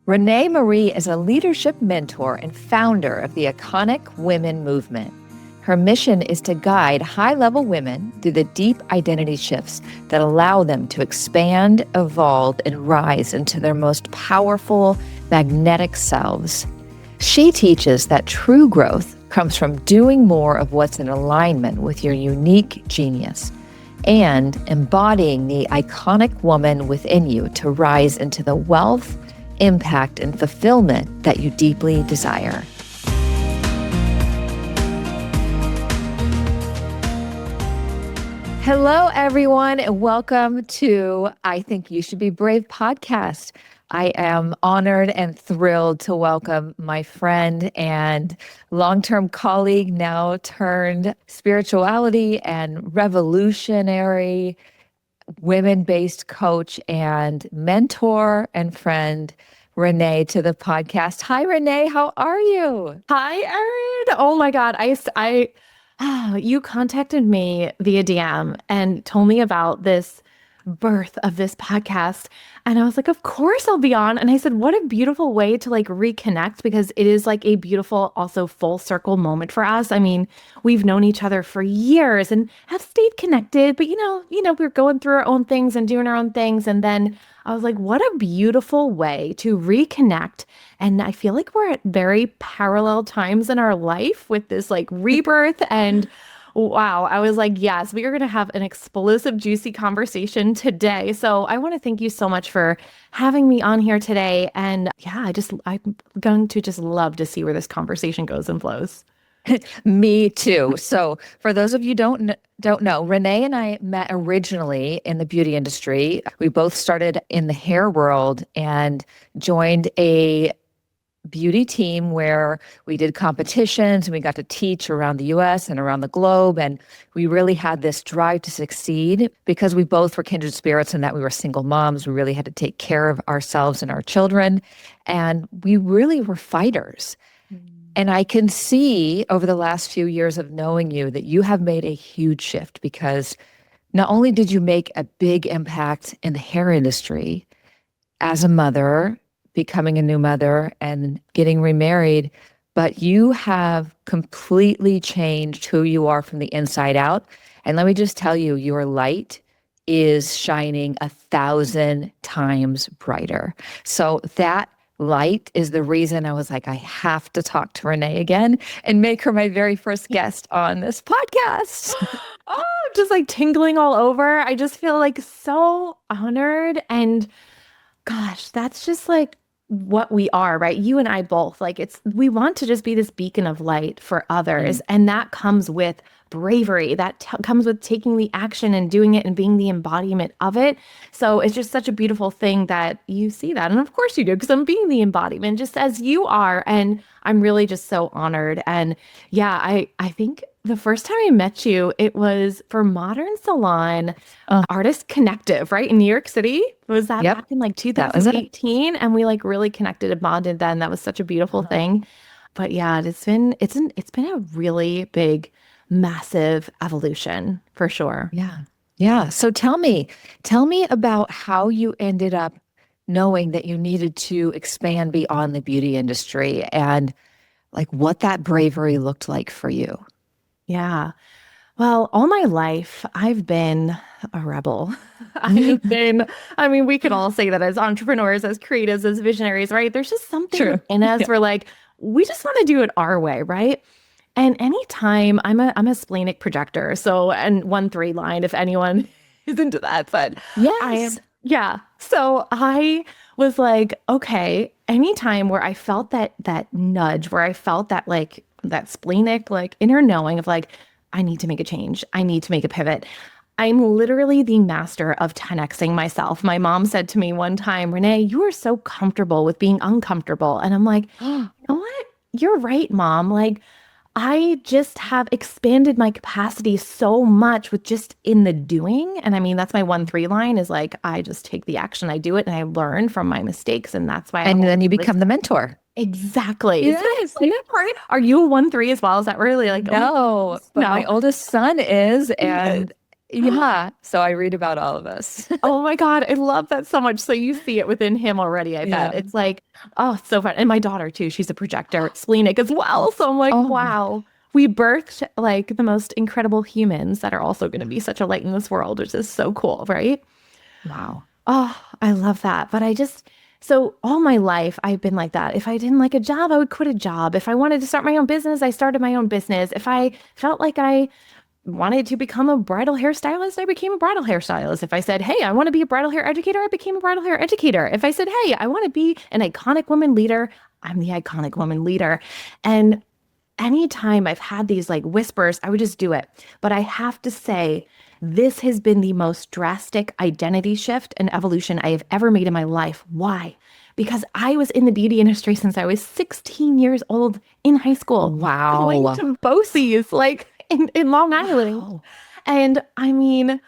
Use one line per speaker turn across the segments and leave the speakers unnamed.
Renee Marie is a leadership mentor and founder of the iconic Women Movement. Her mission is to guide high-level women through the deep identity shifts that allow them to expand, evolve, and rise into their most powerful, magnetic selves. She teaches that true growth comes from doing more of what's in alignment with your unique genius and embodying the iconic woman within you to rise into the wealth, impact, and fulfillment that you deeply desire. Hello, everyone, and welcome to I Think You Should Be Brave podcast. I am honored and thrilled to welcome my friend and long-term colleague, now turned spirituality and revolutionary women-based coach and mentor and friend, Renee, to the podcast. Hi, Renee. How are you?
Hi, Erin. Oh my God. You contacted me via DM and told me about this birth of this podcast. And I was like, of course I'll be on. And I said, what a beautiful way to reconnect, because it is like a beautiful, also full circle moment for us. I mean, we've known each other for years and have stayed connected, but we're going through our own things and doing our own things. And then I was like, what a beautiful way to reconnect. And I feel like we're at very parallel times in our life with this rebirth. And wow, I was like, yes, we are going to have an explosive, juicy conversation today. So I want to thank you so much for having me on here today. And yeah, I'm going to just love to see where this conversation goes and flows.
Me too. So for those of you don't know, Renee and I met originally in the beauty industry. We both started in the hair world and joined a beauty team where we did competitions and we got to teach around the US and around the globe. And we really had this drive to succeed because we both were kindred spirits and that we were single moms. We really had to take care of ourselves and our children. And we really were fighters. And I can see over the last few years of knowing you that you have made a huge shift, because not only did you make a big impact in the hair industry as a mother, becoming a new mother and getting remarried, but you have completely changed who you are from the inside out. And let me just tell you, your light is shining 1,000 times brighter. So that light is the reason I was like, I have to talk to Renee again and make her my very first guest on this podcast.
Oh, just tingling all over. I just feel so honored. And gosh, that's just what we are, right? You and I both, we want to just be this beacon of light for others. And that comes with bravery. That comes with taking the action and doing it and being the embodiment of it. So it's just such a beautiful thing that you see that. And of course you do, because I'm being the embodiment just as you are. And I'm really just so honored. And yeah, I think the first time I met you, it was for Modern Salon Artist Connective, right? In New York City. Was that back in 2018? And we really connected and bonded then. That was such a beautiful thing. But yeah, it's been a really big, massive evolution for sure.
Yeah. Yeah. So tell me about how you ended up knowing that you needed to expand beyond the beauty industry and what that bravery looked like for you.
Yeah. Well, all my life, I've been a rebel. We could all say that as entrepreneurs, as creatives, as visionaries, right? There's just something in us where we just want to do it our way, right? And anytime I'm a splenic projector. So, and 1-3 line, if anyone is into that, but
yes.
So I was like, okay, anytime where I felt that nudge, where I felt that that splenic inner knowing of I need to make a change. I need to make a pivot. I'm literally the master of 10xing myself. My mom said to me one time, Renee, you are so comfortable with being uncomfortable. And I'm like, you know what? You're right, Mom. I just have expanded my capacity so much with just in the doing. And that's my 1-3 line is I just take the action, I do it, and I learn from my mistakes. And that's why.
And then you become the mentor.
Exactly.
Yes.
Is that part? Are you a 1-3 as well? Is that really
No, but my oldest son is, and Yeah. So I read about all of us.
Oh my God, I love that so much. So you see it within him already, I bet.
Yeah.
It's like, oh, it's so fun. And my daughter too, she's a projector, splenic as well. So I'm like,
Oh,
wow, we birthed like the most incredible humans that are also going to be such a light in this world, which is so cool, right?
wow.
Oh, I love that. But so all my life, I've been like that. If I didn't like a job, I would quit a job. If I wanted to start my own business, I started my own business. If I felt like I wanted to become a bridal hairstylist, I became a bridal hairstylist. If I said, hey, I want to be a bridal hair educator, I became a bridal hair educator. If I said, hey, I want to be an iconic woman leader, I'm the iconic woman leader. And anytime I've had these like whispers, I would just do it. But I have to say, this has been the most drastic identity shift and evolution I have ever made in my life. Why? Because I was in the beauty industry since I was 16 years old in high school, going
Wow.
to BOCES, like in Long Island.
Wow.
And I mean,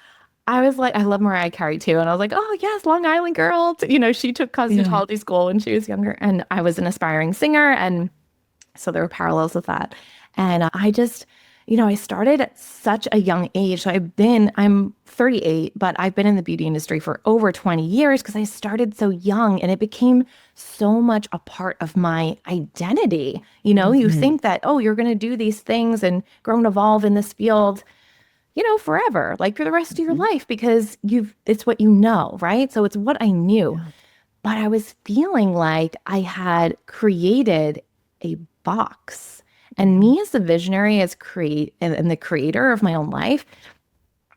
I was like, I love Mariah Carey too. And I was like, oh, yes, Long Island girl. She took
Yeah.
cosmetology school when she was younger. And I was an aspiring singer. And so there were parallels with that. And I just, I started at such a young age. So I'm 38, but I've been in the beauty industry for over 20 years because I started so young and it became so much a part of my identity. You
Mhm.
think that, oh, you're going to do these things and grow and evolve in this field, forever, like for the rest of your
Mhm.
life because it's what you know, right? So it's what I knew.
Yeah.
But I was feeling like I had created a box. And
Mhm.
me as the visionary, as create and the creator of my own life,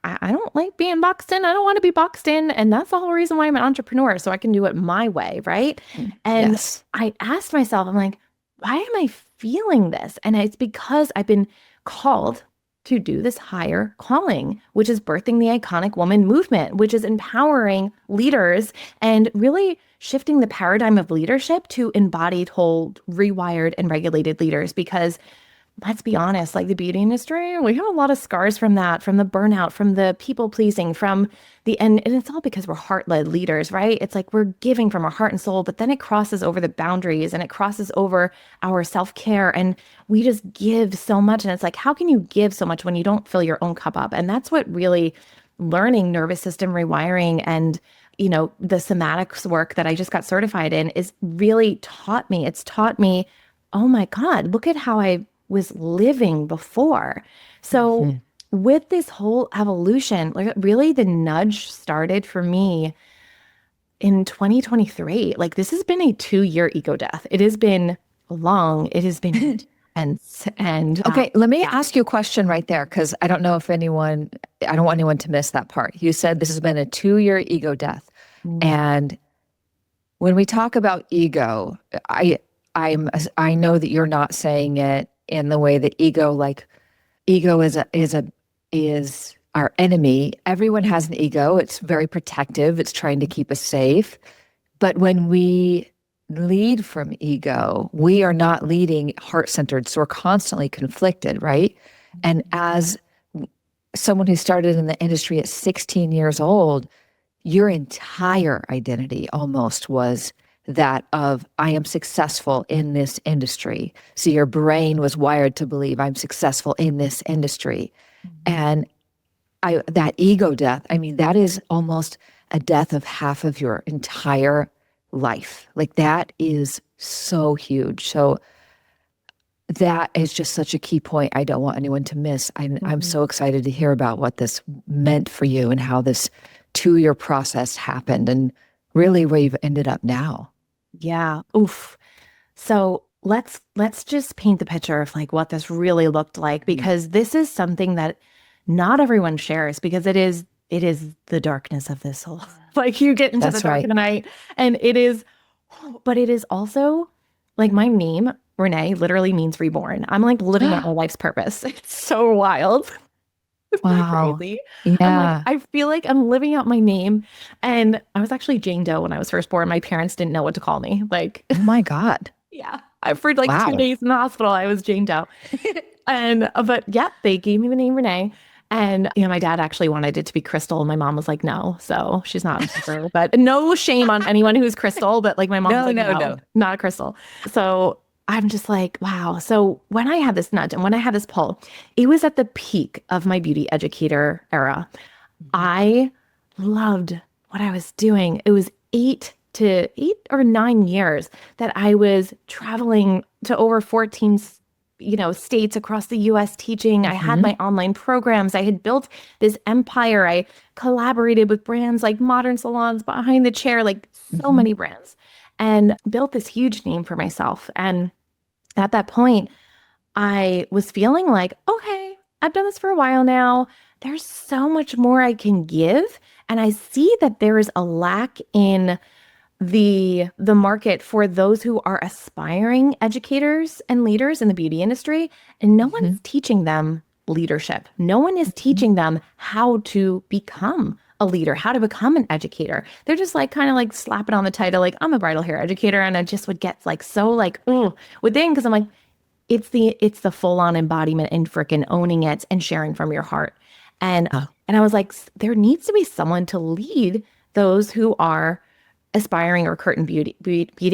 I don't like being boxed in. I don't want to be boxed in. And that's the whole reason why I'm an entrepreneur, so I can do it my way, right? And
Yes.
I asked myself, I'm like, why am I feeling this? And it's because I've been called to do this higher calling, which is birthing the iconic woman movement, which is empowering leaders and really shifting the paradigm of leadership to embodied, whole, rewired, and regulated leaders. Because let's be honest, like the beauty industry, we have a lot of scars from that, from the burnout, from the people pleasing, from and it's all because we're heart-led leaders, right? It's like we're giving from our heart and soul, but then it crosses over the boundaries and it crosses over our self-care and we just give so much. And it's like, how can you give so much when you don't fill your own cup up? And that's what really learning nervous system rewiring and the somatics work that I just got certified in is really taught me. It's taught me, oh my God, look at how I was living before. So
Mhm.
with this whole evolution, like really the nudge started for me in 2023. Like this has been a 2-year ego death. It has been long. It has been intense. And
Okay, let me
yeah.
ask you a question right there because I don't want anyone to miss that part. You said this has been a 2-year ego death.
Mm,
And when we talk about ego, I I know that you're not saying it in the way that ego is our enemy. Everyone has an ego. It's very protective. It's trying to keep us safe. But when we lead from ego, we are not leading heart centered. So we're constantly conflicted, right? And as someone who started in the industry at 16 years old, your entire identity almost was that of, I am successful in this industry. So your brain was wired to believe I'm successful in this industry. And that ego death, I mean, that is almost a death of half of your entire life. Like that is so huge. So that is just such a key point I don't want anyone to miss. I'm
mhm.
so excited to hear about what this meant for you and how this 2-year process happened and really where you've ended up now.
Yeah. Oof. So let's just paint the picture of like what this really looked like
Mhm.
because this is something that not everyone shares because it is the darkness of the soul. Like you get into the
That's
dark of
right.
the night and it is, but it is also like my name, Renee, literally means reborn. I'm like living my own life's purpose. It's so wild. Isn't that
Wow.
crazy? I'm like,
Yeah.
I feel like I'm living out my name. And I was actually Jane Doe when I was first born. My parents didn't know what to call me. Like,
Oh my God.
yeah, for like two
Wow.
days in the hospital, I was Jane Doe. And, but yeah, they gave me the name Renee. And, my dad actually wanted it to be Crystal. And my mom was like, no. So she's not a her, but no shame on anyone who's Crystal. But like my mom's
No,
like,
no,
no,
no.
not a Crystal. So I'm just like, wow. So when I had this nudge and when I had this pull, it was at the peak of my beauty educator era. I loved what I was doing. It was 8 or 9 years that I was traveling to over 14 states across the US teaching. I had
Mm-hmm.
my online programs. I had built this empire. I collaborated with brands like Modern Salons, Behind the Chair, like so
Mm-hmm.
many brands, and built this huge name for myself. And at that point, I was feeling like, okay, I've done this for a while now. There's so much more I can give. And I see that there is a lack in the market for those who are aspiring educators and leaders in the beauty industry, and no one's
Mm-hmm.
teaching them leadership. No one is teaching them how to become a leader, how to become an educator. They're just like kind of like slapping on the title, like I'm a bridal hair educator, and I just would get like so like within because I'm like it's the full on embodiment and freaking owning it and sharing from your heart. And
Oh.
and I was like, there needs to be someone to lead those who are aspiring or curtain beauty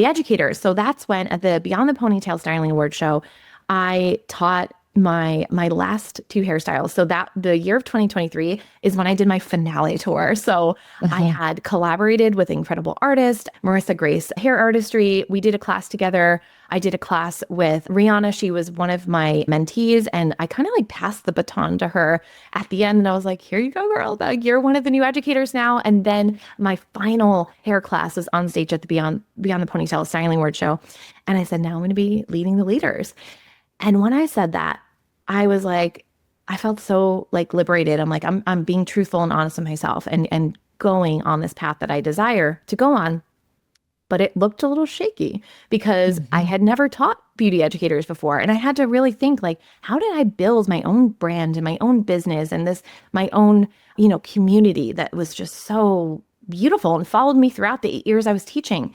educators. So that's when at the Beyond the Ponytail Styling Award show, I taught my last two hairstyles. So that the year of 2023 is when I did my finale tour. So I
Uh-huh.
had collaborated with incredible artist Marissa Grace Hair Artistry. We did a class together. I did a class with Rihanna. She was one of my mentees, and I kind of like passed the baton to her at the end. And I was like, here you go, girl. You're one of the new educators now. And then my final hair class was on stage at the Beyond the Ponytail Styling Award show. And I said, now I'm going to be leading the leaders. And when I said that, I was like, I felt so like liberated. I'm like, I'm being truthful and honest with myself and going on this path that I desire to go on. But it looked a little shaky because I
Mm-hmm.
had never taught beauty educators before. And I had to really think like, how did I build my own brand and my own business and this my own, community that was just so beautiful and followed me throughout the 8 years I was teaching.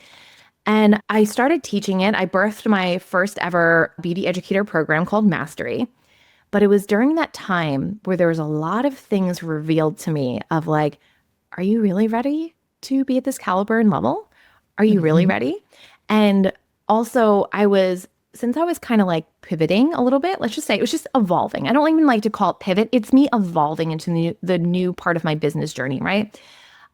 And I started teaching it. I birthed my first ever beauty educator program called Mastery. But it was during that time where there was a lot of things revealed to me of like, are you really ready to be at this caliber and level? Are you really
Mm-hmm.
ready? And also, since I was kind of like pivoting a little bit, let's just say it was just evolving. I don't even like to call it pivot. It's me evolving into the new part of my business journey, right?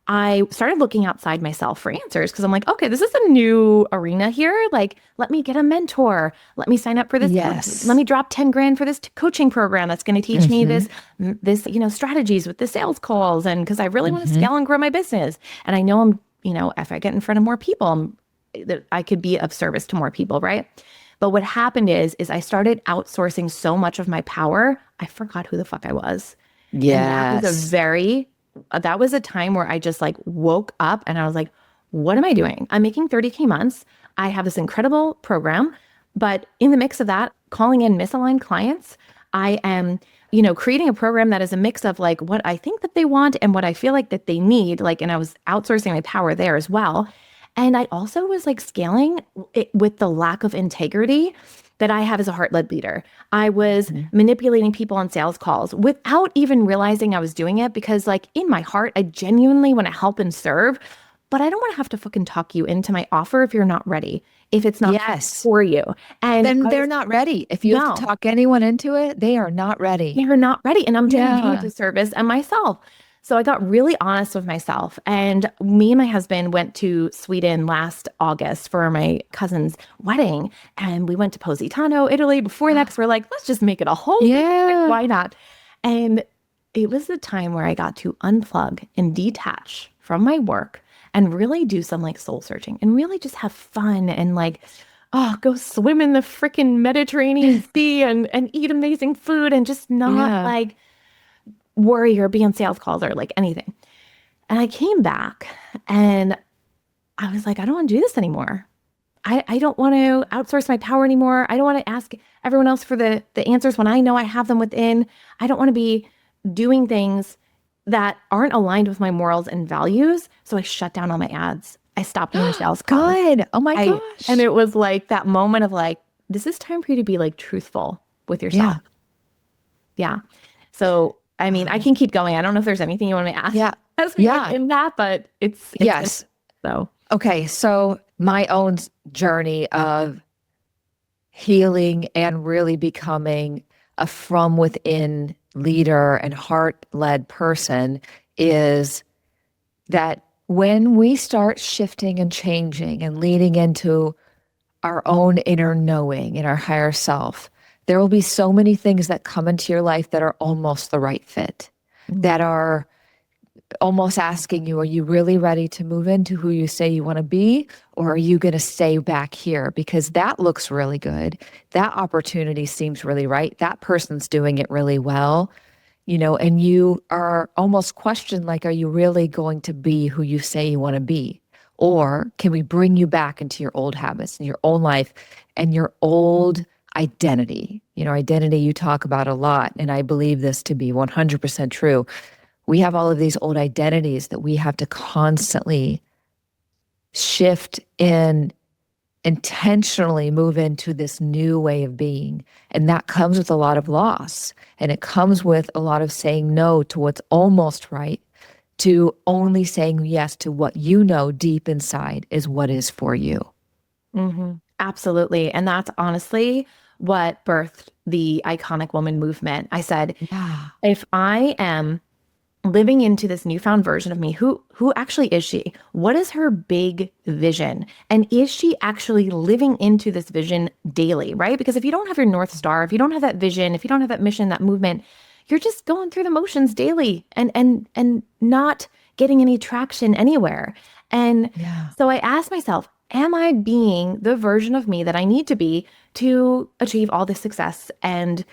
I started looking outside myself for answers because I'm like, okay, this is a new arena here. Like, let me get a mentor. Let me sign up for this. Let
Yes.
me drop 10 grand for this coaching program that's going to teach me
Mm-hmm.
this, strategies with the sales calls. And because I really want to
Mm-hmm.
scale and grow my business. And I know if I get in front of more people, that I could be of service to more people, right? But what happened is I started outsourcing so much of my power, I forgot who the fuck I was. And
Yes.
that was a time where I just like woke up and I was like, what am I doing? I'm making 30K months. I have this incredible program, but in the mix of that, calling in misaligned clients, I am, creating a program that is a mix of like what I think that they want and what I feel like that they need. Like, and I was outsourcing my power there as well. And I also was like scaling it with the lack of integrity that I have as a heart led leader. I was
Mhm.
manipulating people on sales calls without even realizing I was doing it because, like, in my heart, I genuinely want to help and serve, but I don't want to have to fucking talk you into my offer if you're not ready, if it's not
Yes.
for you. And
Then
I
they're
was,
not ready. If you have to
no,
talk anyone into it, they are not ready.
you're not ready. And I'm doing you a
Yeah.
disservice and myself. So I got really honest with myself. And me and my husband went to Sweden last August for my cousin's wedding. And we went to Positano, Italy before that because we're like, let's just make it a whole big trip.
Yeah.
Why not? And it was the time where I got to unplug and detach from my work and really do some like soul searching and really just have fun and like, oh, go swim in the freaking Mediterranean Sea and eat amazing food and just not
Yeah.
like worry or be on sales calls or like anything. And I came back and I was like, I don't want to do this anymore. I don't want to outsource my power anymore. I don't want to ask everyone else for the answers when I know I have them within. I don't want to be doing things that aren't aligned with my morals and values. So I shut down all my ads. I stopped doing the sales calls.
Good. Oh my
And
gosh.
it was like that moment of like, this is time for you to be like truthful with yourself.
Yeah.
Yeah. So, I mean, I
Wow.
can keep going. I don't know if there's anything you want me to ask
Yeah.
as we look
Yeah.
in that, but it's been
Yes.
so.
Okay. So my own journey of healing and really becoming a from within leader and heart led person is that when we start shifting and changing and leaning into our own inner knowing and our higher self, there will be so many things that come into your life that are almost the right fit, that are almost asking you, are you really ready to move into who you say you want to be? Or are you going to stay back here? Because that looks really good. That opportunity seems really right. That person's doing it really well, and you are almost questioned, like, are you really going to be who you say you want to be? Or can we bring you back into your old habits and your old life and your old identity? Identity you talk about a lot, and I believe this to be 100% true. We have all of these old identities that we have to constantly shift and intentionally move into this new way of being. And that comes with a lot of loss. And it comes with a lot of saying no to what's almost right, to only saying yes to what you know deep inside is what is for you.
Absolutely. And that's honestly what birthed the Iconic Woman movement. I said,
Yeah.
if I am living into this newfound version of me, who actually is she? What is her big vision? And is she actually living into this vision daily, right? Because if you don't have your North Star, if you don't have that vision, if you don't have that mission, that movement, you're just going through the motions daily and not getting any traction anywhere. And so I asked myself, am I being the version of me that I need to be to achieve all the success and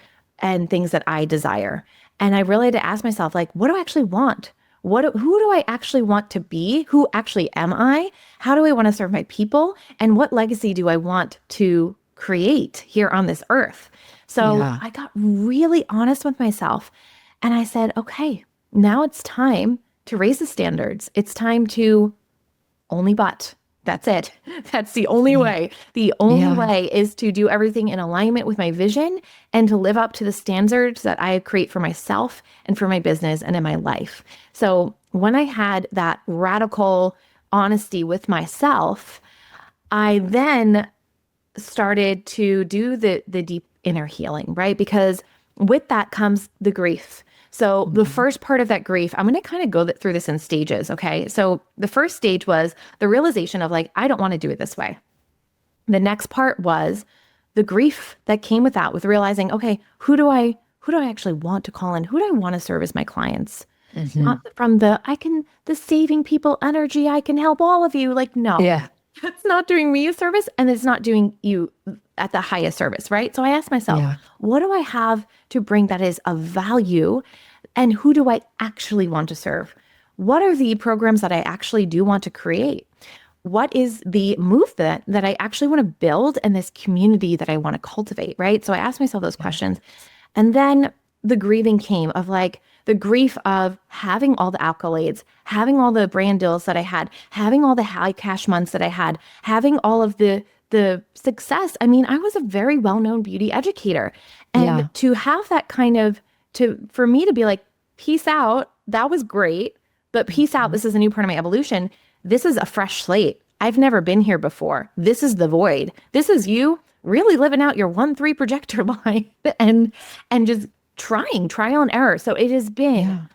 things that I desire? And I really had to ask myself, like, what do I actually want? Who do I actually want to be? Who actually am I? How do I want to serve my people? And what legacy do I want to create here on this earth? So I got really honest with myself. And I said, okay, now it's time to raise the standards. It's time to only but. That's it. That's the only way. The only way is to do everything in alignment with my vision and to live up to the standards that I create for myself and for my business and in my life. So when I had that radical honesty with myself, I then started to do the deep inner healing, right? Because with that comes the grief. So the first part of that grief, I'm going to kind of go through this in stages, okay? So the first stage was the realization of, like, I don't want to do it this way. The next part was the grief that came with that, with realizing, okay, who do I actually want to call in? Who do I want to serve as my clients? Not from the saving people energy, I can help all of you. Like, no.
Yeah.
That's not doing me a service, and it's not doing you at the highest service, right? So I asked myself, what do I have to bring that is of value, and who do I actually want to serve? What are the programs that I actually do want to create? What is the movement that I actually want to build and this community that I want to cultivate, right? So I asked myself those questions. And then the grieving came of, like, the grief of having all the accolades, having all the brand deals that I had, having all the high cash months that I had, having all of the success. I mean, I was a very well-known beauty educator. And to have that kind of, for me to be like, peace out, that was great, but peace out, this is a new part of my evolution. This is a fresh slate. I've never been here before. This is the void. This is you really living out your 1-3 projector line and just trial and error. So it has been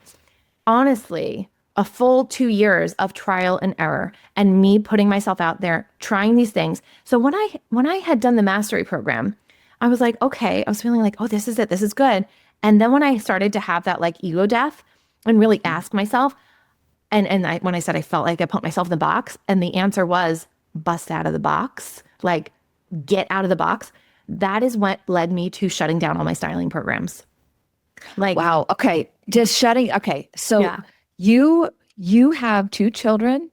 honestly a full 2 years of trial and error and me putting myself out there, trying these things. So when I had done the mastery program, I was like, okay, I was feeling like, oh, this is it. This is good. And then when I started to have that, like, ego death and really ask myself, when I said I felt like I put myself in the box, and the answer was bust out of the box, like, get out of the box. That is what led me to shutting down all my styling programs. Like,
wow. Okay. Just shutting. Okay. So you have 2 children,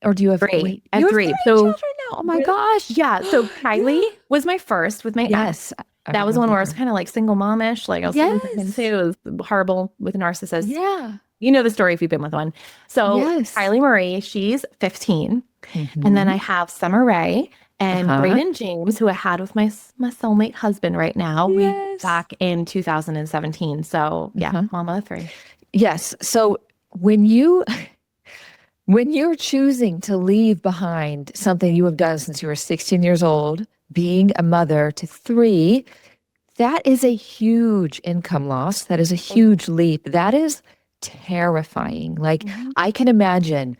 or do you have
3?
wait,
I have
you
3.
have 3
So
children now. Oh my gosh.
yeah. So Kylie was my first with my ex. That was one where I was kind of like single momish. Like, I was it was horrible with narcissists.
Yeah.
You know the story if you've been with one. So Kylie Marie, she's 15. And then I have Summer Rae and Brayden James, who I had with my soulmate husband right now. We back in 2017. So mama of 3.
Yes. So when you're choosing to leave behind something you have done since you were 16 years old, being a mother to 3, that is a huge income loss. That is a huge leap. That is terrifying. Like,
Mhm.
I can imagine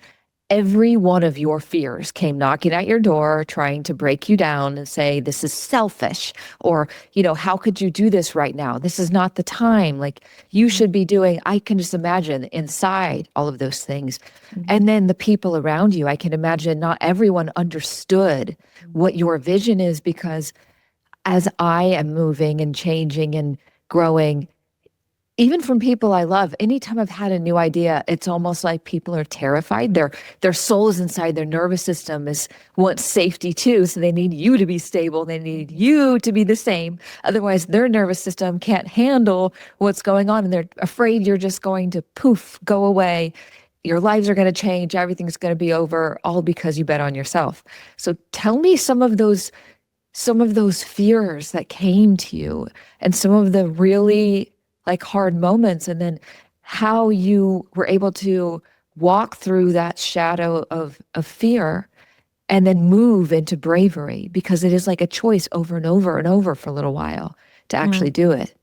every one of your fears came knocking at your door, trying to break you down and say, this is selfish, or, how could you do this right now? This is not the time. Like, you should be doing, I can just imagine inside all of those things.
Mhm.
And then the people around you, I can imagine not everyone understood what your vision is, because as I am moving and changing and growing, even from people I love, anytime I've had a new idea, it's almost like people are terrified. Their soul is inside, their nervous system is wants safety too. So they need you to be stable. They need you to be the same. Otherwise, their nervous system can't handle what's going on. And they're afraid you're just going to poof, go away. Your lives are going to change. Everything's going to be over, all because you bet on yourself. So tell me some of those fears that came to you, and some of the really like hard moments, and then how you were able to walk through that shadow of fear and then move into bravery, because it is like a choice over and over and over for a little while to actually
Mm.
do it.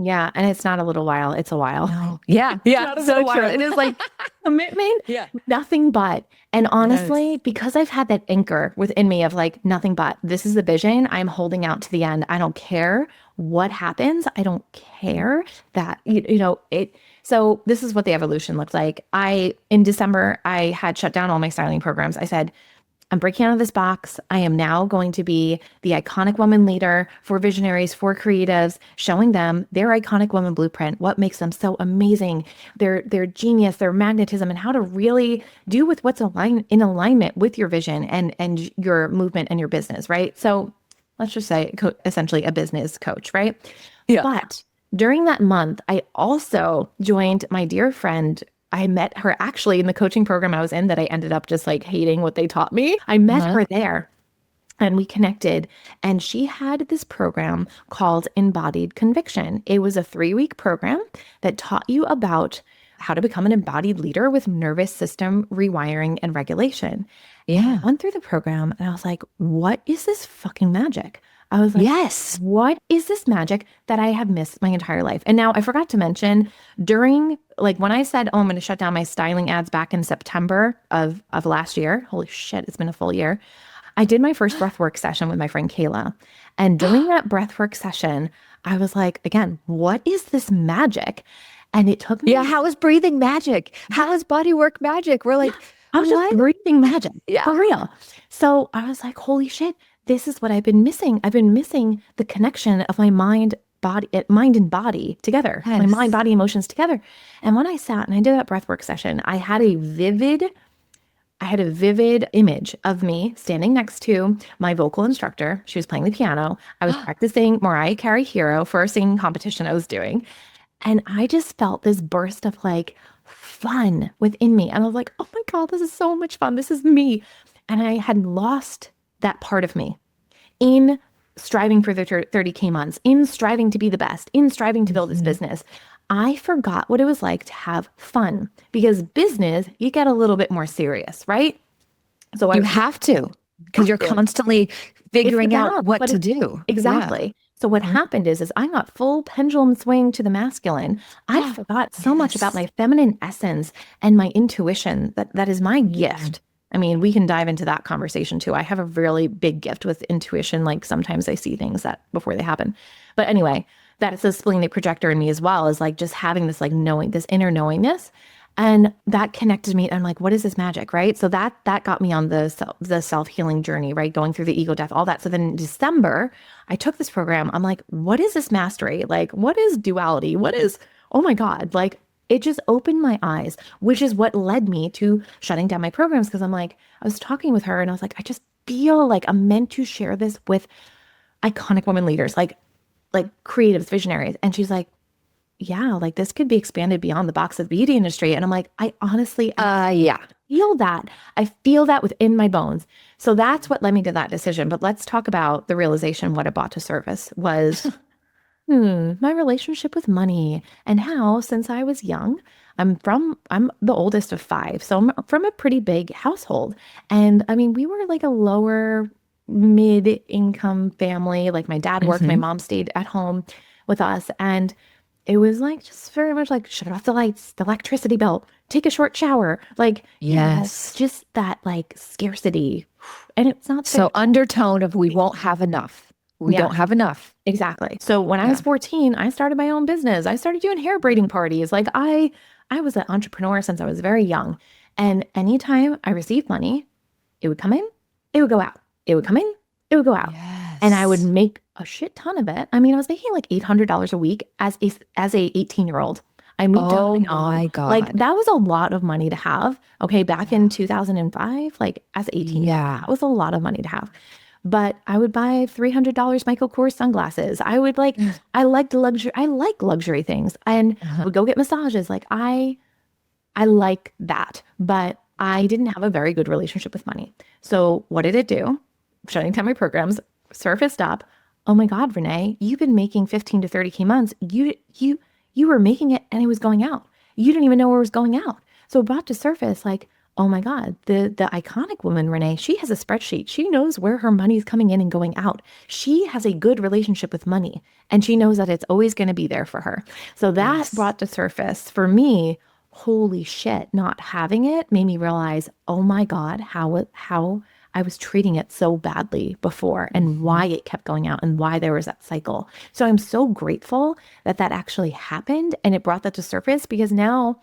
Yeah. And it's not a little while, it's a while.
No. Yeah,
It's
yeah,
not a
so
little
true.
while. It is like commitment,
Yeah.
nothing but. And honestly,
Yes.
because I've had that anchor within me of like nothing but, this is the vision I'm holding out to the end. I don't care what happens. I don't care that, it. So this is what the evolution looked like. In December, I had shut down all my styling programs. I said, I'm breaking out of this box. I am now going to be the iconic woman leader for visionaries, for creatives, showing them their iconic woman blueprint, what makes them so amazing, their genius, their magnetism, and how to really do with what's in alignment with your vision and your movement and your business, right? So let's just say essentially a business coach, right?
Yeah.
But during that month, I also joined my dear friend. I met her actually in the coaching program I was in that I ended up just like hating what they taught me. I met
Uh-huh.
her there and we connected, and she had this program called Embodied Conviction. It was a 3-week program that taught you about how to become an embodied leader with nervous system rewiring and regulation. And
Yeah.
I went through the program and I was like, what is this fucking magic? I was like,
Yes.
what is this magic that I have missed my entire life? And now I forgot to mention during, like when I said, oh, I'm going to shut down my styling ads back in September of last year. Holy shit, it's been a full year. I did my first breathwork session with my friend Kayla. And during that breathwork session, I was like, again, what is this magic? And it took me,
Yeah. How is breathing magic? How is body work magic? We're like,
I was just
what?
breathing magic
Yeah.
for real. So I was like, holy shit, this is what I've been missing. I've been missing the connection of my mind, mind and body together, my mind,
Yes.
body, emotions together. And when I sat and I did that breathwork session, I had a vivid image of me standing next to my vocal instructor. She was playing the piano. I was practicing Mariah Carey Hero for a singing competition I was doing. And I just felt this burst of like fun within me. And I was like, oh my God, this is so much fun. This is me. And I had lost that part of me in striving for the 30K months, in striving to be the best, in striving to build this
Mhm.
business. I forgot what it was like to have fun, because business, you get a little bit more serious, right? So
You
I
have to, because
have
you're
to.
constantly
It's the
figuring out
balance,
what
but
to do. Yeah.
exactly. So what
Mhm.
happened is I got full pendulum swing to the masculine. I forgot so much about
Yes.
my feminine essence and my intuition. That is my gift. I mean, we can dive into that conversation too. I have a really big gift with intuition. Like sometimes I see things that before they happen. But anyway, that is the splenic projector in me as well, is like just having this like knowing, this inner knowingness. And that connected me. I'm like, what is this magic? Right. So that got me on the self-healing journey, right? Going through the ego death, all that. So then in December, I took this program. I'm like, what is this mastery? Like, what is duality? What is, oh my God, like it just opened my eyes, which is what led me to shutting down my programs. Cause I'm like, I was talking with her and I was like, I just feel like I'm meant to share this with iconic women leaders, like creatives, visionaries. And she's like, yeah, like this could be expanded beyond the box of the beauty industry. And I'm like, I
Yeah.
feel that. I feel that within my bones. So that's what led me to that decision. But let's talk about the realization what it brought to service was, my relationship with money, and how since I was young, I'm the oldest of five. So I'm from a pretty big household. And I mean, we were like a lower mid income family. Like my dad worked, my
Hmm.
mom stayed at home with us. And It was like just very much like shut off the lights, the electricity bill, take a short shower. Like,
Yes.
just that like scarcity. And it's not fair.
So undertone of we won't have enough. We
Yeah,
don't have enough.
exactly. So when I was
Yeah.
14, I started my own business. I started doing hair braiding parties. Like I was an entrepreneur since I was very young. And anytime I received money, it would come in, it would go out. It would come in, it would go out. And I would
Yes.
make a shit ton of it. I mean, I was making like $800 a week as a 18-year-old. I moved out
Oh
on my own.
my
Like
God.
that was a lot of money to have. Okay, back in
Yeah.
2005, like as 18,
Yeah.
that was a lot of money to have. But I would buy $300 Michael Kors sunglasses. I would like, I liked luxury. I like luxury things, and I
Uh-huh.
would go get massages. Like I like that, but I didn't have a very good relationship with money. So what did it do? Shutting down my programs surfaced up. Oh my God, Renee, you've been making 15 to 30K months. You were making it and it was going out. You didn't even know where it was going out. So it brought to surface like, oh my God, the iconic woman, Renee, she has a spreadsheet. She knows where her money is coming in and going out. She has a good relationship with money and she knows that it's always going to be there for her. So that
Yes.
brought to surface for me, holy shit, not having it made me realize, oh my God, how I was treating it so badly before and
Mhm.
why it kept going out and why there was that cycle. So I'm so grateful that that actually happened and it brought that to surface because now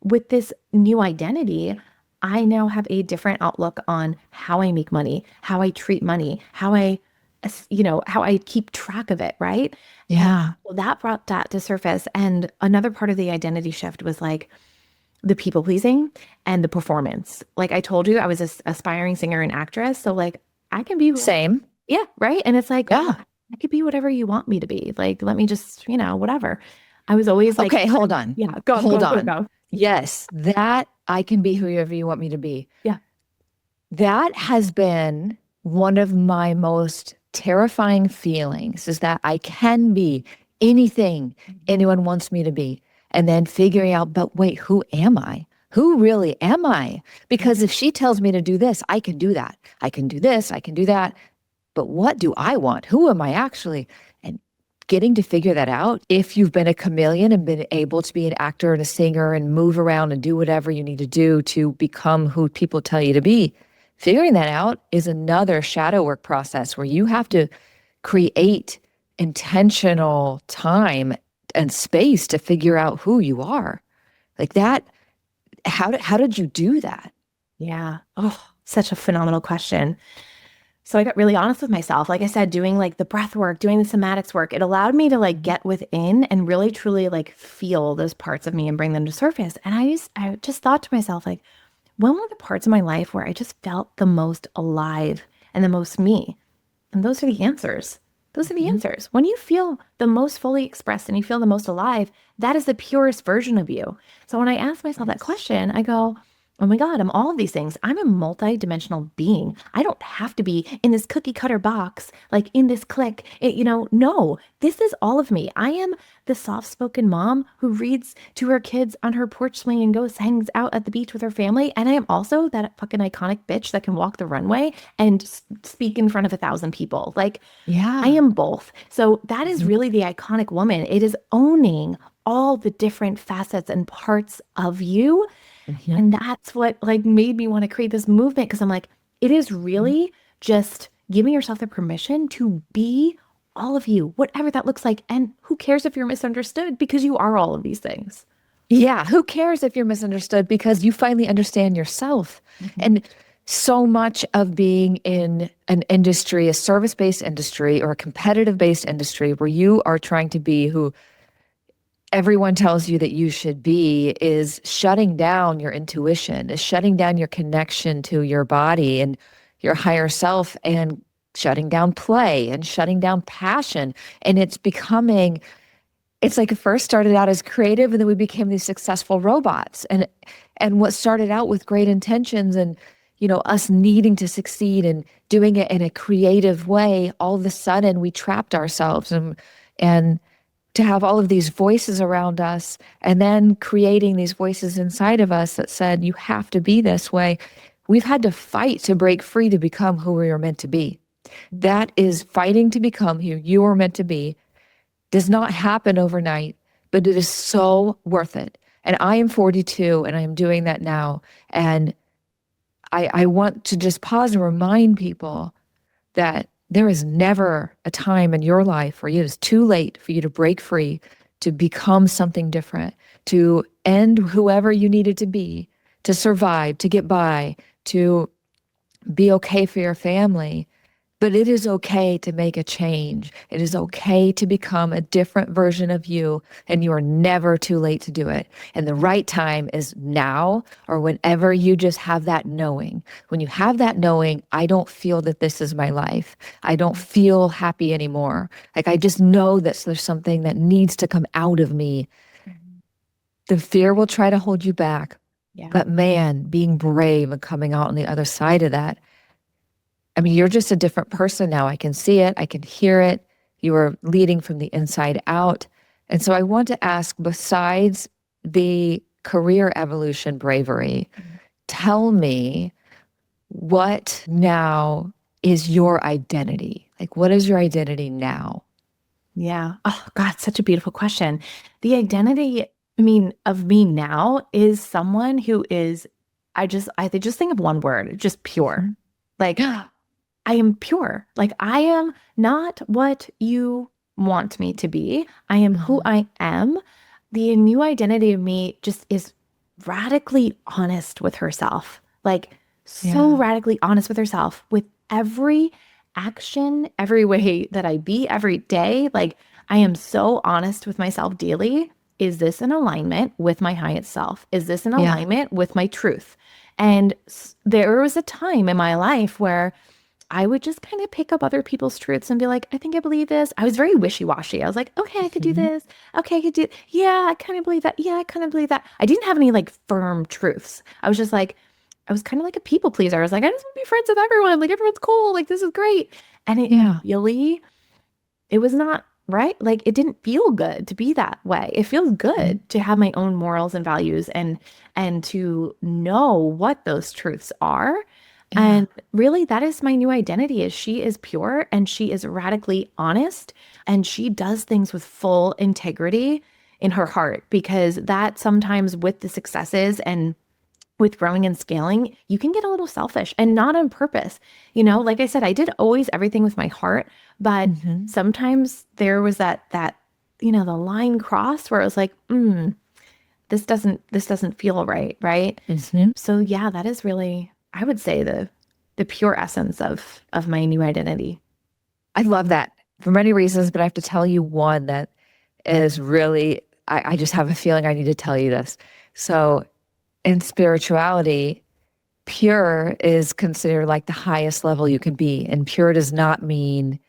with this new identity, I now have a different outlook on how I make money, how I treat money, how I keep track of it, right? And
Yeah.
well, that brought that to surface. And another part of the identity shift was like the people pleasing and the performance. Like I told you, I was an aspiring singer and actress. So like I can be,
Same.
yeah, right. And it's like, oh,
Yeah.
I could be whatever you want me to be. Like, let me just, whatever. I was always like,
Okay, hold on.
yeah, go,
Hold
go, go,
on.
go.
Yes, that I can be whoever you want me to be.
Yeah.
That has been one of my most terrifying feelings is that I can be anything anyone wants me to be. And then figuring out, but wait, who am I? Who really am I? Because if she tells me to do this, I can do that. I can do this, I can do that. But what do I want? Who am I actually? And getting to figure that out, if you've been a chameleon and been able to be an actor and a singer and move around and do whatever you need to do to become who people tell you to be, figuring that out is another shadow work process where you have to create intentional time and space to figure out who you are. Like that, how did you do that?
Yeah. Oh, such a phenomenal question. So I got really honest with myself. Like I said, doing like the breath work, doing the somatics work, it allowed me to like get within and really truly like feel those parts of me and bring them to surface. And I just thought to myself, like, when were the parts of my life where I just felt the most alive and the most me? And those are the answers. Those are the
Mhm.
answers. When you feel the most fully expressed and you feel the most alive, that is the purest version of you. So when I ask myself that
Yes.
question, I go, oh my God, I'm all of these things. I'm a multi-dimensional being. I don't have to be in this cookie cutter box, like in this clique. No, this is all of me. I am the soft-spoken mom who reads to her kids on her porch swing and goes, hangs out at the beach with her family. And I am also that fucking iconic bitch that can walk the runway and speak in front of 1,000 people. Like, I
Yeah.
am both. So that is
Mhm.
really the iconic woman. It is owning all the different facets and parts of you.
Mhm.
And that's what like made me want to create this movement because I'm like, it is really just giving yourself the permission to be all of you, whatever that looks like. And who cares if you're misunderstood because you are all of these things.
Yeah, who cares if you're misunderstood because you finally understand yourself. And so much of being in an industry, a service-based industry or a competitive-based industry where you are trying to be who everyone tells you that you should be is shutting down your intuition, is shutting down your connection to your body and your higher self and shutting down play and shutting down passion. And it's like it first started out as creative and then we became these successful robots. And what started out with great intentions and us needing to succeed and doing it in a creative way, all of a sudden we trapped ourselves and to have all of these voices around us and then creating these voices inside of us that said you have to be this way. We've had to fight to break free to become who we are meant to be. That is fighting to become who you are meant to be, does not happen overnight, but it is so worth it. And I am 42 and I am doing that now. And I want to just pause and remind people that there is never a time in your life where it is too late for you to break free, to become something different, to end whoever you needed to be, to survive, to get by, to be okay for your family. But it is okay to make a change. It is okay to become a different version of you, and you are never too late to do it. And the right time is now, or whenever you just have that knowing. When you have that knowing, I don't feel that this is my life. I don't feel happy anymore. Like I just know that there's something that needs to come out of me. The fear will try to hold you back.
Yeah.
But man, being brave and coming out on the other side of that, I mean, you're just a different person now. I can see it. I can hear it. You are leading from the inside out. And so I want to ask, besides the career evolution bravery, tell me what now is your identity? Like, what is your identity now?
Yeah. Oh, God, such a beautiful question. The identity, of me now is someone who is, I just think of one word, just pure. Like, I am pure. Like, I am not what you want me to be. I am who I am. The new identity of me just is radically honest with herself. Like, so radically honest with herself with every action, every way that I be every day. Like, I am so honest with myself daily. Is this in alignment with my highest self? Is this in alignment with my truth? And there was a time in my life where I would just kind of pick up other people's truths and be like, I think I believe this. I was very wishy-washy. I was like, okay, I could do this. Okay, I could do, yeah, I kind of believe that. Yeah, I kind of believe that. I didn't have any like firm truths. I was just like, I was kind of like a people pleaser. I was like, I just want to be friends with everyone. Like, everyone's cool. Like, this is great. And it was not right. Like, it didn't feel good to be that way. It feels good to have my own morals and values and to know what those truths are. And really, that is my new identity, is she is pure and she is radically honest and she does things with full integrity in her heart, because that sometimes with the successes and with growing and scaling, you can get a little selfish, and not on purpose. Like I said, I did always everything with my heart, but sometimes there was that the line crossed where it was like, this doesn't feel right. Right. So yeah, that is really, I would say, the pure essence of my new identity.
I love that for many reasons, but I have to tell you one that is really, I just have a feeling I need to tell you this. So in spirituality, pure is considered like the highest level you can be. And pure does not mean,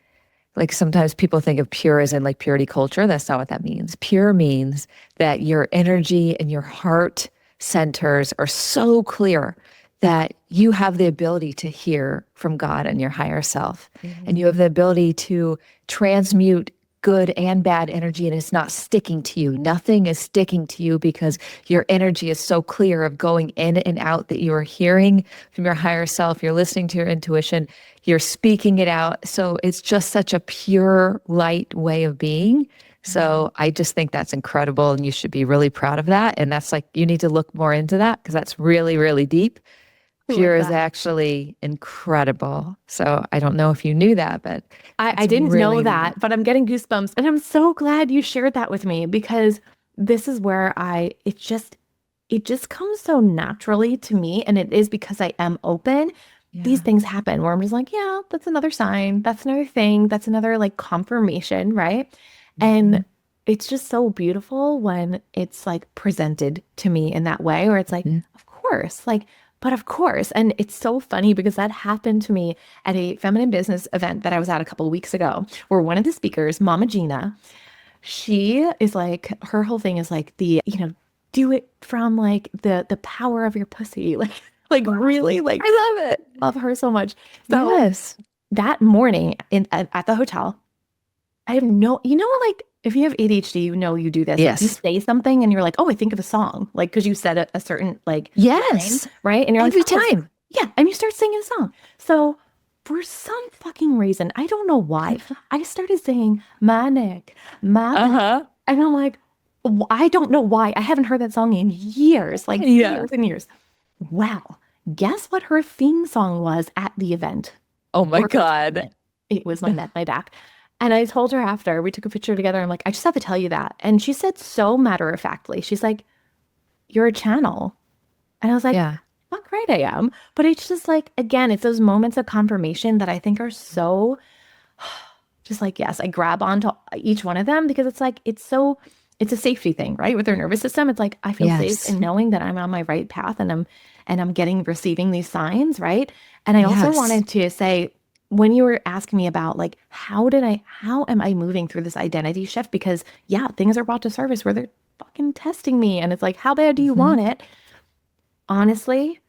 like sometimes people think of pure as in like purity culture. That's not what that means. Pure means that your energy and your heart centers are so clear that you have the ability to hear from God and your higher self. And you have the ability to transmute good and bad energy, and it's not sticking to you. Nothing is sticking to you because your energy is so clear of going in and out, that you are hearing from your higher self, you're listening to your intuition, you're speaking it out. So it's just such a pure, light way of being. So I just think that's incredible, and you should be really proud of that. And that's like, you need to look more into that, because that's really, really deep. Pure is actually incredible. So I don't know if you knew that, but
I didn't know that, but I'm getting goosebumps. And I'm so glad you shared that with me, because this is where it just comes so naturally to me. And it is because I am open. These things happen where I'm just like, yeah, that's another sign. That's another thing. That's another like confirmation. Right. And it's just so beautiful when it's like presented to me in that way, where it's like, of course, like, but of course. And it's so funny because that happened to me at a feminine business event that I was at a couple of weeks ago, where one of the speakers, Mama Gina, she is like, her whole thing is like do it from like the power of your pussy. Like really, like,
I love it.
Love her so much. So that morning at the hotel, I have like, if you have ADHD, you do this.
Yes.
You say something and you're like, oh, I think of a song, like, because you said a certain like
yes,
line, right? And you're
every
like, oh,
time,
yeah, and you start singing a song. So for some fucking reason, I don't know why, I started saying my neck, my back, and I'm like, I don't know why. I haven't heard that song in years, like
Yeah.
years and years. Well, guess what her theme song was at the event
Oh my
or her
God.
tournament? It was my back. And I told her after we took a picture together, I'm like, I just have to tell you that. And she said so matter of factly, she's like, you're a channel. And I was like,
Yeah.
fuck right I am. But it's just like, again, it's those moments of confirmation that I think are so just like, yes, I grab onto each one of them because it's like, it's a safety thing, right? With their nervous system, it's like, I feel safe
Yes.
in knowing that I'm on my right path and I'm receiving these signs, right? And I also
Yes.
wanted to say, when you were asking me about like, how am I moving through this identity shift? Because yeah, things are brought to service where they're fucking testing me. And it's like, how bad do you
Hmm.
want it? Honestly,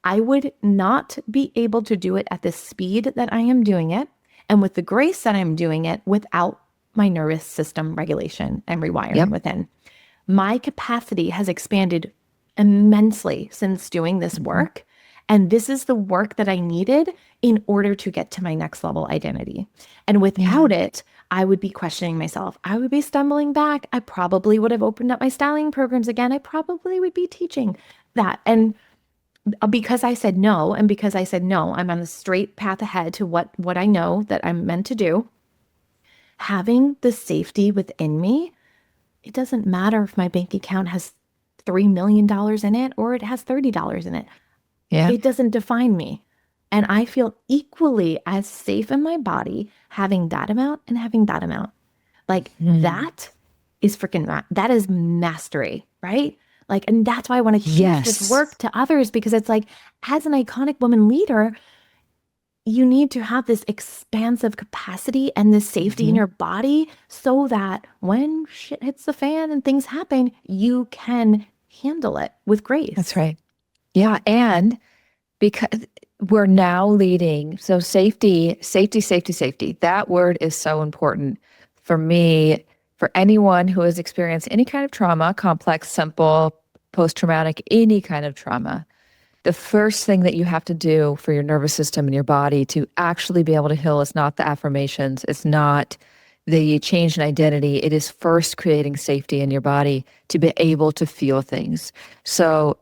I would not be able to do it at the speed that I am doing it and with the grace that I'm doing it without my nervous system regulation and rewiring
Yep.
within. My capacity has expanded immensely since doing this
Hmm.
work. And this is the work that I needed in order to get to my next level identity. And
Yeah.
without it, I would be questioning myself. I would be stumbling back. I probably would have opened up my styling programs again. I probably would be teaching that. And because I said no, and because I said no, I'm on the straight path ahead to what I know that I'm meant to do. Having the safety within me, it doesn't matter if my bank account has $3 million in it or it has $30 in it.
Yeah.
It doesn't define me. And I feel equally as safe in my body having that amount and having that amount. Like
Mm.
that is that is mastery, right? Like, and that's why I want to teach this
Yes.
work to others because it's like, as an iconic woman leader, you need to have this expansive capacity and this safety in
Hmm.
your body so that when shit hits the fan and things happen, you can handle it with
That's
grace.
right. Yeah. And because we're now leading, so safety, safety, safety, safety. That word is so important for me, for anyone who has experienced any kind of trauma, complex, simple, post traumatic, any kind of trauma. The first thing that you have to do for your nervous system and your body to actually be able to heal is not the affirmations, it's not the change in identity. It is first creating safety in your body to be able to feel things. So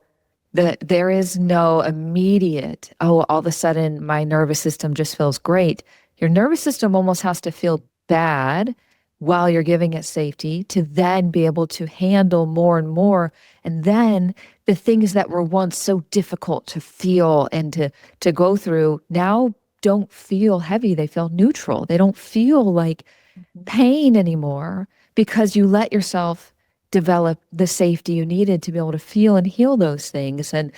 that there is no immediate, oh, all of a sudden my nervous system just feels great. Your nervous system almost has to feel bad while you're giving it safety to then be able to handle more and more. And then the things that were once so difficult to feel and to go through now don't feel heavy. They feel neutral. They don't feel like
Mhm.
pain anymore because you let yourself develop the safety you needed to be able to feel and heal those things. And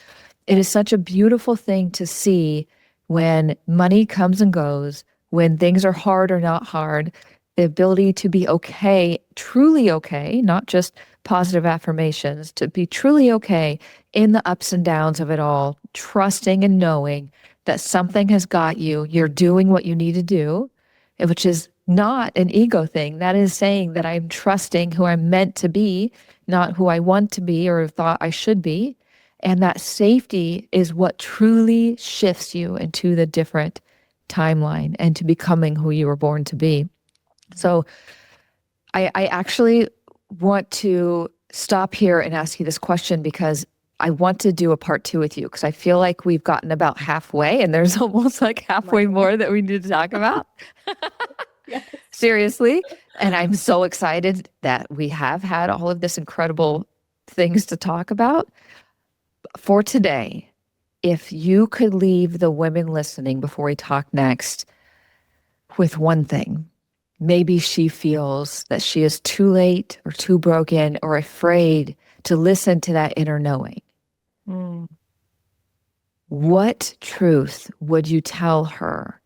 it is such a beautiful thing to see when money comes and goes, when things are hard or not hard, the ability to be okay, truly okay, not just positive affirmations, to be truly okay in the ups and downs of it all, trusting and knowing that something has got you, you're doing what you need to do, which is not an ego thing. That is saying that I'm trusting who I'm meant to be, not who I want to be or thought I should be. And that safety is what truly shifts you into the different timeline and to becoming who you were born to be. So I actually want to stop here and ask you this question because I want to do a part two with you because I feel like we've gotten about halfway and there's almost like halfway
Right.
more that we need to talk about.
Yes.
Seriously. And I'm so excited that we have had all of this incredible things to talk about. For today, if you could leave the women listening before we talk next with one thing, maybe she feels that she is too late or too broken or afraid to listen to that inner knowing.
Mm.
What truth would you tell her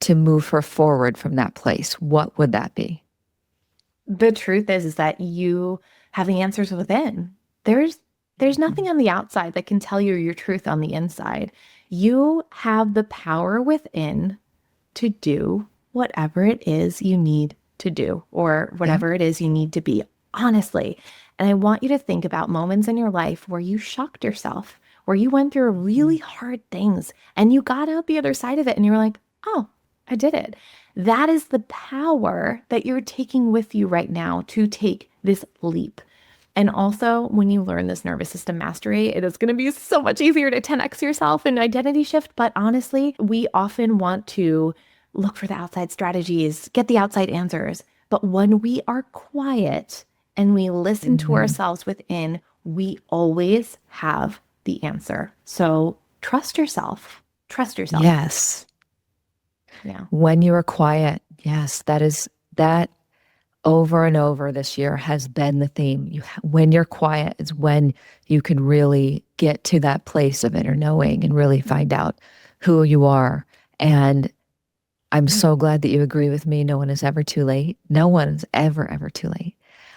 to move her forward from that place? What would that be?
The truth is that you have the answers within. There's nothing on the outside that can tell you your truth on the inside. You have the power within to do whatever it is you need to do or
Yeah.
whatever it is you need to be, honestly. And I want you to think about moments in your life where you shocked yourself, where you went through really hard things and you got out the other side of it and you were like, oh, I did it. That is the power that you're taking with you right now to take this leap. And also, when you learn this nervous system mastery, it is going to be so much easier to 10x yourself in identity shift. But honestly, we often want to look for the outside strategies, get the outside answers. But when we are quiet and we listen to ourselves within, we always have the answer. So trust yourself. Trust yourself.
Yes.
Yeah.
When you are quiet. Yes, that over and over this year has been the theme. When you're quiet is when you can really get to that place of inner knowing and really find out who you are. And I'm so glad that you agree with me. No one is ever too late. No one is ever too late.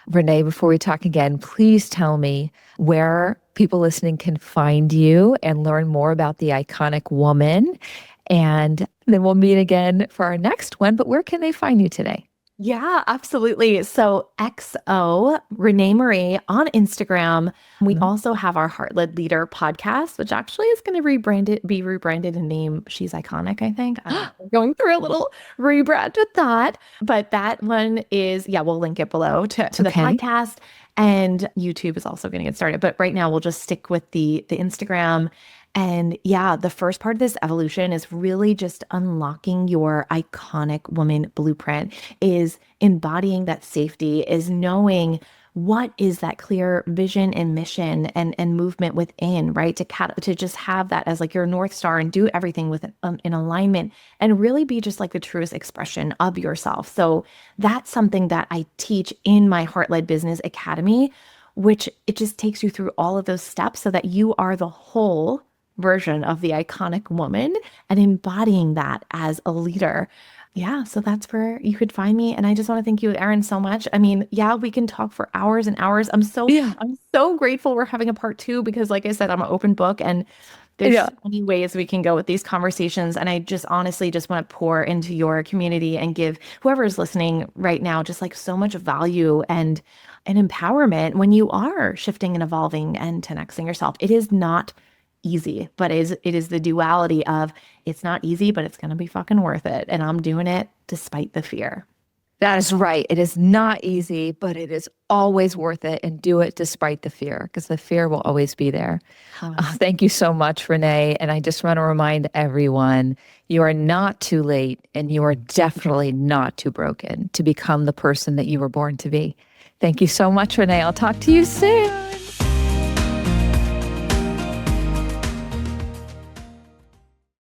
Renee, before we talk again, please tell me where people listening can find you and learn more about the iconic woman. And then we'll meet again for our next one. But where can they find you today?
Yeah, absolutely. So XO Renee Marie on Instagram. We also have our Heart Led Leader podcast, which actually is going to be rebranded and name She's Iconic, I think. We're going through a little rebrand with that. But that one is, yeah, we'll link it below to the podcast. And YouTube is also going to get started. But right now we'll just stick with the Instagram. And yeah, the first part of this evolution is really just unlocking your iconic woman blueprint, is embodying that safety, is knowing what is that clear vision and mission and movement within, right? To just have that as like your North Star and do everything with in alignment and really be just like the truest expression of yourself. So that's something that I teach in my Heart Led Business Academy, which it just takes you through all of those steps so that you are the whole version of the iconic woman and embodying that as a leader. Yeah, so that's where you could find me. And I just want to thank you, Erin, so much. I mean, yeah, we can talk for hours and hours. I'm so grateful we're having a part 2 because like I said, I'm an open book and there's so many ways we can go with these conversations. And I just honestly just want to pour into your community and give whoever is listening right now just like so much value and empowerment when you are shifting and evolving and 10xing yourself. It is not easy, but it is the duality of it's not easy, but it's going to be fucking worth it. And I'm doing it despite the fear.
That is right. It is not easy, but it is always worth it, and do it despite the fear because the fear will always be there. Thank you so much, Renee. And I just want to remind everyone, you are not too late and you are definitely not too broken to become the person that you were born to be. Thank you so much, Renee. I'll talk to you soon.